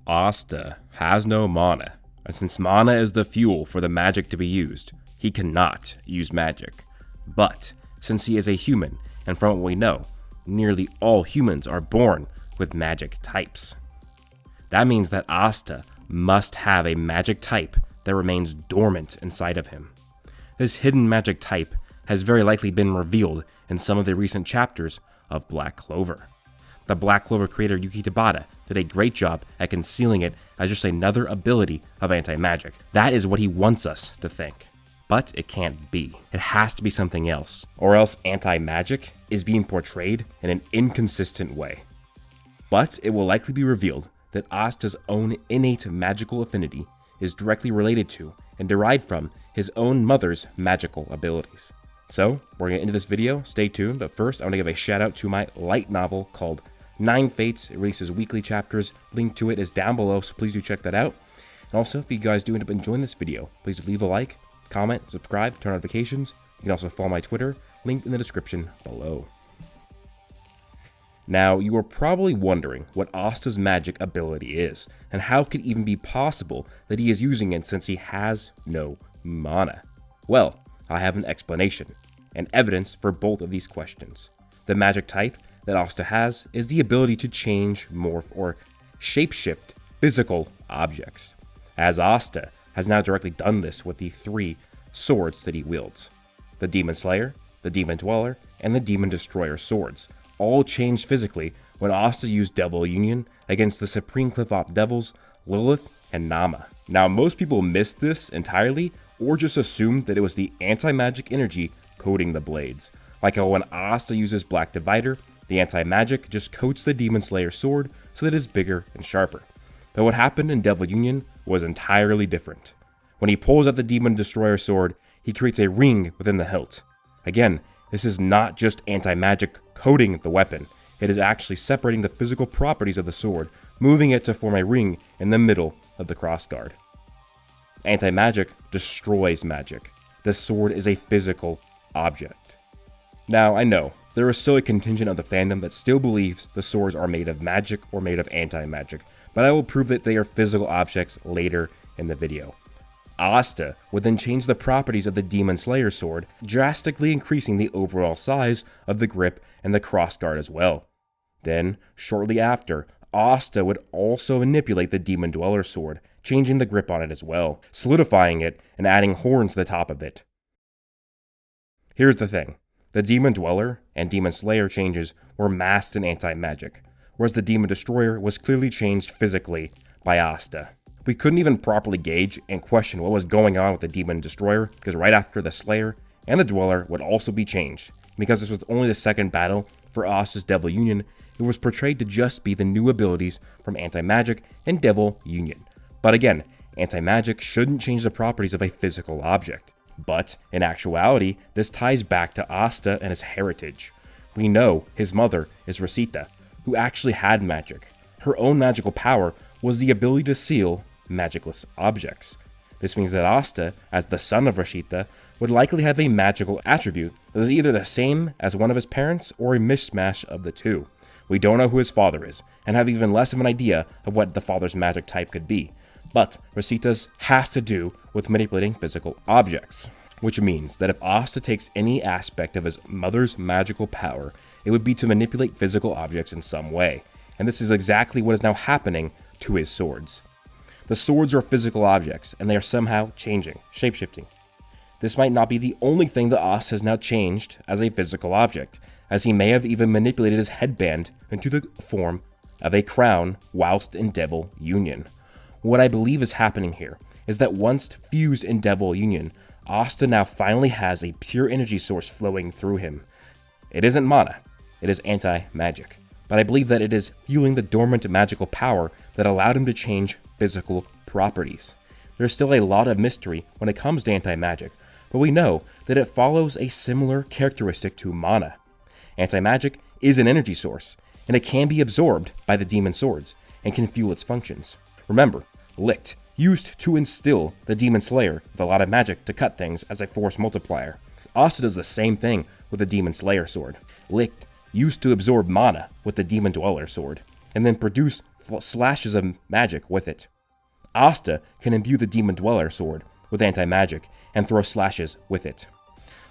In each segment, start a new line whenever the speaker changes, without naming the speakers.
Asta has no mana, and since mana is the fuel for the magic to be used, he cannot use magic. But since he is a human, and from what we know, nearly all humans are born with magic types. That means that Asta must have a magic type that remains dormant inside of him. This hidden magic type has very likely been revealed in some of the recent chapters of Black Clover. The Black Clover creator Yuki Tabata did a great job at concealing it as just another ability of anti-magic. That is what he wants us to think. But it can't be. It has to be something else, or else anti-magic is being portrayed in an inconsistent way. But it will likely be revealed that Asta's own innate magical affinity is directly related to and derived from his own mother's magical abilities. So, we're going to get into this video, stay tuned, but first I want to give a shout out to my light novel called 9 Fates. It releases weekly chapters, link to it is down below, so please do check that out. And also, if you guys do end up enjoying this video, please leave a like, comment, subscribe, turn notifications. You can also follow my Twitter, linked in the description below. Now, you are probably wondering what Asta's magic ability is, and how it could even be possible that he is using it since he has no mana. Well, I have an explanation, and evidence for both of these questions. The magic type that Asta has is the ability to change, morph, or shapeshift physical objects, as Asta has now directly done this with the 3 swords that he wields. The Demon Slayer, the Demon Dweller, and the Demon Destroyer swords all changed physically when Asta used Devil Union against the Supreme Cliff-Off Devils, Lilith and Naamah. Now, most people missed this entirely or just assumed that it was the anti-magic energy coating the blades. Like how when Asta uses Black Divider, the anti-magic just coats the Demon Slayer sword so that it is bigger and sharper. But what happened in Devil Union was entirely different. When he pulls out the Demon Destroyer sword, he creates a ring within the hilt. Again, this is not just anti-magic coating the weapon, it is actually separating the physical properties of the sword, moving it to form a ring in the middle of the crossguard. Anti-magic destroys magic. The sword is a physical object. Now, I know, there is still a contingent of the fandom that still believes the swords are made of magic or made of anti-magic, but I will prove that they are physical objects later in the video. Asta would then change the properties of the Demon Slayer sword, drastically increasing the overall size of the grip and the crossguard as well. Then, shortly after, Asta would also manipulate the Demon Dweller sword, changing the grip on it as well, solidifying it and adding horns to the top of it. Here's the thing, the Demon Dweller and Demon Slayer changes were masked in anti-magic, whereas the Demon Destroyer was clearly changed physically by Asta. We couldn't even properly gauge and question what was going on with the Demon Destroyer, because right after the Slayer and the Dweller would also be changed. Because this was only the second battle for Asta's Devil Union, it was portrayed to just be the new abilities from Anti-Magic and Devil Union. But again, Anti-Magic shouldn't change the properties of a physical object. But in actuality, this ties back to Asta and his heritage. We know his mother is Rosita, who actually had magic. Her own magical power was the ability to seal magicless objects. This means that Asta, as the son of Rosita, would likely have a magical attribute that is either the same as one of his parents or a mishmash of the two. We don't know who his father is, and have even less of an idea of what the father's magic type could be. But Rosita's has to do with manipulating physical objects, which means that if Asta takes any aspect of his mother's magical power, it would be to manipulate physical objects in some way. And this is exactly what is now happening to his swords. The swords are physical objects, and they are somehow changing, shapeshifting. This might not be the only thing that Asta has now changed as a physical object, as he may have even manipulated his headband into the form of a crown whilst in Devil Union. What I believe is happening here is that once fused in Devil Union, Asta now finally has a pure energy source flowing through him. It isn't mana, it is anti-magic. But I believe that it is fueling the dormant magical power that allowed him to change physical properties. There's still a lot of mystery when it comes to anti-magic, but we know that it follows a similar characteristic to mana. Anti-magic is an energy source, and it can be absorbed by the demon swords, and can fuel its functions. Remember, Licht used to instill the Demon Slayer with a lot of magic to cut things as a force multiplier. Asta does the same thing with the Demon Slayer sword. Licht used to absorb mana with the Demon Dweller sword, and then produce slashes of magic with it. Asta can imbue the Demon Dweller sword with anti-magic and throw slashes with it.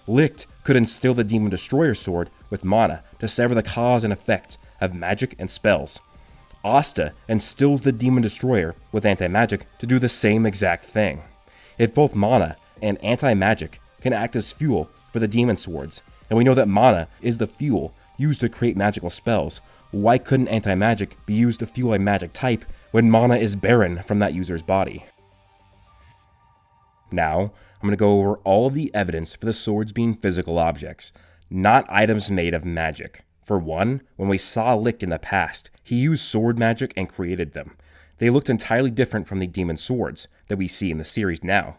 Licht could instill the Demon Destroyer sword with mana to sever the cause and effect of magic and spells. Asta instills the Demon Destroyer with anti-magic to do the same exact thing. If both mana and anti-magic can act as fuel for the demon swords, and we know that mana is the fuel used to create magical spells, why couldn't anti-magic be used to fuel a magic type when mana is barren from that user's body? Now, I'm going to go over all of the evidence for the swords being physical objects, not items made of magic. For one, when we saw Licht in the past, he used sword magic and created them. They looked entirely different from the demon swords that we see in the series now.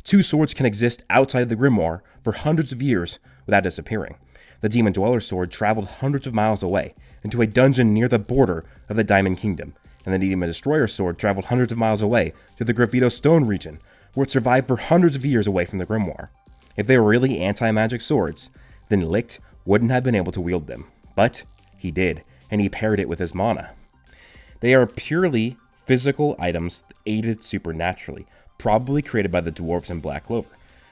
Two swords can exist outside of the grimoire for hundreds of years without disappearing. The Demon Dweller sword traveled hundreds of miles away into a dungeon near the border of the Diamond Kingdom, and the Demon Destroyer sword traveled hundreds of miles away to the Graffito Stone region, where it survived for hundreds of years away from the grimoire. If they were really anti-magic swords, then Licht wouldn't have been able to wield them. But he did, and he paired it with his mana. They are purely physical items aided supernaturally, probably created by the dwarves in Black Clover.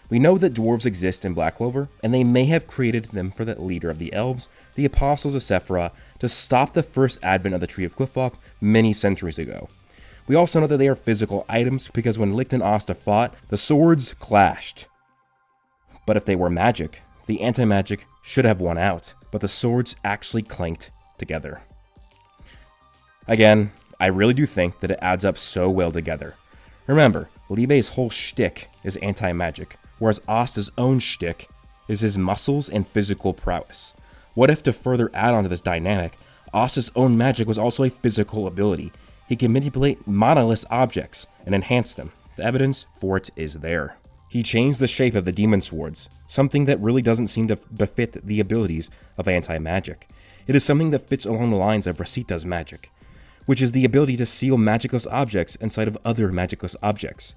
We know that dwarves exist in Black Clover, and they may have created them for the leader of the elves, the apostles of Sephiroth, to stop the first advent of the Tree of Qliphoth many centuries ago. We also know that they are physical items because when Licht and Asta fought, the swords clashed. But if they were magic, the anti-magic should have won out, but the swords actually clanked together. Again, I really do think that it adds up so well together. Remember, Li Bei's whole shtick is anti-magic, whereas Asta's own shtick is his muscles and physical prowess. What if, to further add on to this dynamic, Asta's own magic was also a physical ability? He can manipulate mana-less objects and enhance them. The evidence for it is there. He changed the shape of the demon swords, something that really doesn't seem to befit the abilities of anti-magic. It is something that fits along the lines of Rosita's magic, which is the ability to seal magicless objects inside of other magicless objects.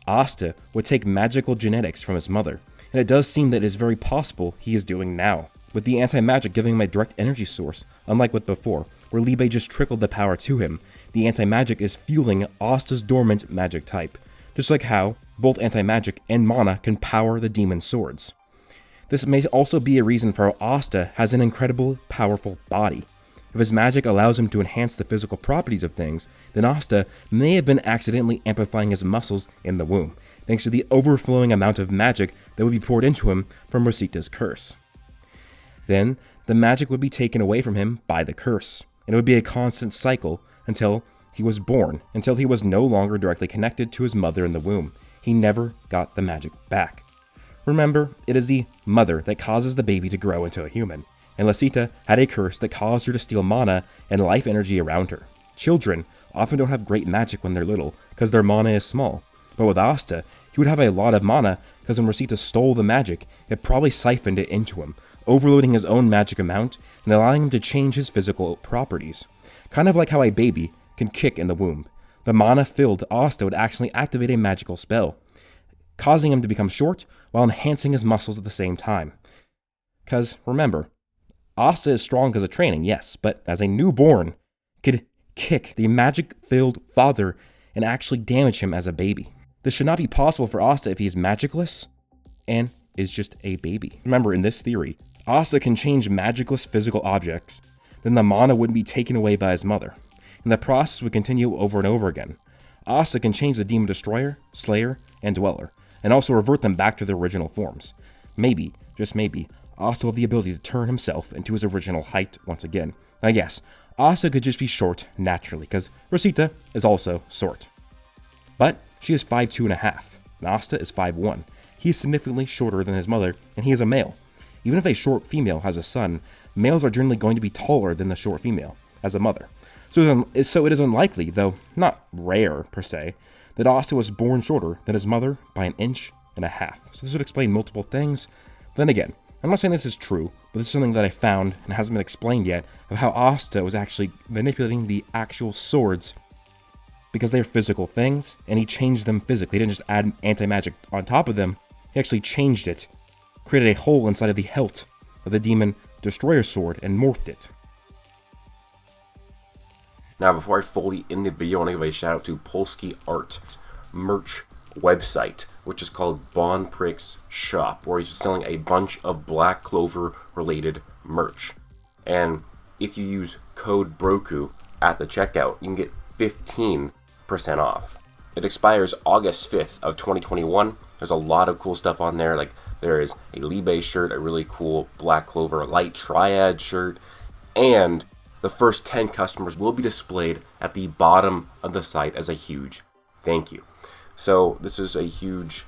Asta would take magical genetics from his mother, and it does seem that it is very possible he is doing now, with the anti-magic giving him a direct energy source, unlike with before, where Li Bei just trickled the power to him. The anti-magic is fueling Asta's dormant magic type, just like how both anti-magic and mana can power the demon swords. This may also be a reason for how Asta has an incredible, powerful body. If his magic allows him to enhance the physical properties of things, then Asta may have been accidentally amplifying his muscles in the womb, thanks to the overflowing amount of magic that would be poured into him from Rosita's curse. Then, the magic would be taken away from him by the curse, and it would be a constant cycle until he was born, until he was no longer directly connected to his mother in the womb. He never got the magic back. Remember, it is the mother that causes the baby to grow into a human, and Rosita had a curse that caused her to steal mana and life energy around her. Children often don't have great magic when they're little, because their mana is small. But with Asta, he would have a lot of mana, because when Rosita stole the magic, it probably siphoned it into him, overloading his own magic amount and allowing him to change his physical properties. Kind of like how a baby can kick in the womb. The mana-filled Asta would actually activate a magical spell, causing him to become short while enhancing his muscles at the same time. Because, remember, Asta is strong because of training, yes, but as a newborn, could kick the magic-filled father and actually damage him as a baby. This should not be possible for Asta if he is magicless and is just a baby. Remember, in this theory, Asta can change magicless physical objects, then the mana wouldn't be taken away by his mother, and the process would continue over and over again. Asta can change the Demon Destroyer, Slayer, and Dweller, and also revert them back to their original forms. Maybe, just maybe, Asta will have the ability to turn himself into his original height once again. Now yes, Asta could just be short naturally, because Rosita is also short. But she is 5'2.5", and Asta is 5'1". He is significantly shorter than his mother, and he is a male. Even if a short female has a son, males are generally going to be taller than the short female as a mother. So it is unlikely, though not rare per se, that Asta was born shorter than his mother by 1.5 inches. So this would explain multiple things. Then again, I'm not saying this is true, but this is something that I found and hasn't been explained yet of how Asta was actually manipulating the actual swords because they're physical things, and he changed them physically. He didn't just add anti-magic on top of them, he actually changed it, created a hole inside of the hilt of the Demon Destroyer sword, and morphed it. Now, before I fully end the video, I want to give a shout out to Polski Art's merch website, which is called Bon Prix Shop, where he's selling a bunch of Black Clover related merch. And if you use code Broku at the checkout, you can get 15% off. It expires August 5th of 2021. There's a lot of cool stuff on there. Like, there is a Libe shirt, a really cool Black Clover Light Triad shirt, and the first 10 customers will be displayed at the bottom of the site as a huge thank you. So this is a huge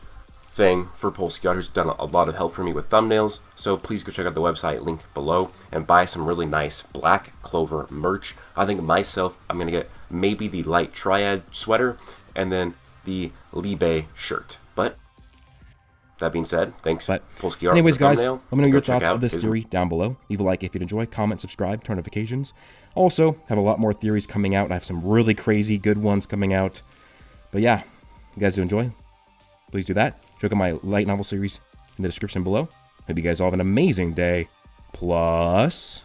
thing for Polski Art, who's done a lot of help for me with thumbnails. So please go check out the website, link below, and buy some really nice Black Clover merch. I think myself, I'm going to get maybe the Light Triad sweater and then the Libe shirt. But that being said, thanks, Polski Art.
Anyways, guys,
thumbnail.
let me know your thoughts of this theory down below. Leave a like if you'd enjoy, comment, subscribe, turn notifications. Also, have a lot more theories coming out. I have some really crazy good ones coming out. But yeah, you guys do enjoy, please do that. Check out my light novel series in the description below. Hope you guys all have an amazing day. Plus...